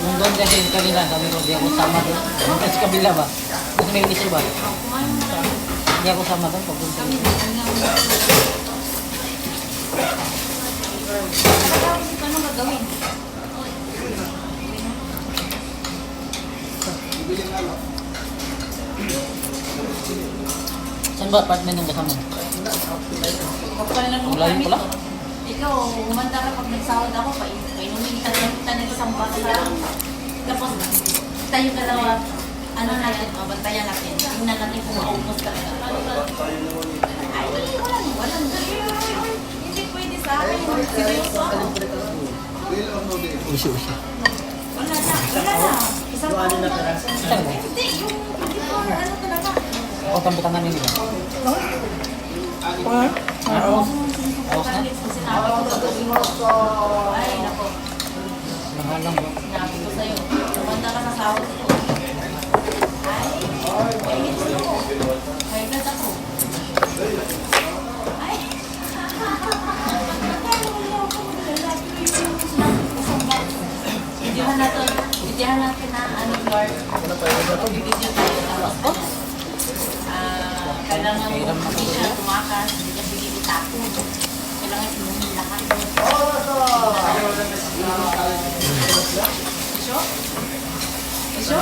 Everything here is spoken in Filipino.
Yung doon kasi kanina, sabi ko, di ako sama doon. Yung kasi kabila ba? Kasi may issue ba? Hindi ako sama doon pagpunta. Ano gagawin? Saan ba apartment yung kasama mo? Kapal lang Ang layo pala? Ikaw, umanda ka pag nagsahod ako, painumin ka ng isang bata lang. Tapos, tayo ka lang, ano natin, mabantayan natin. Tingnan natin kung maubos talaga. Ay, walang. Hindi pwede sa akin. Seryoso ako. Usi. Wala na. Isang taon na. Hindi, yung ano talaga. Ako tambutan namin nila. Aos na? Sinabi ko gagawin mo. Ay, nako. Mahal lang ba? Sinabi ko sa'yo. Umanda ka sa sahod ko. Ay, gusto mo. Kaya ganda ko. Ay. Videohan natin na ano, Lord. Video tayo. Tapos, kailangan hindi siya tumakas, hindi siya sige itapon. Kailangan sinuhin lahat. Isyo? Isyo?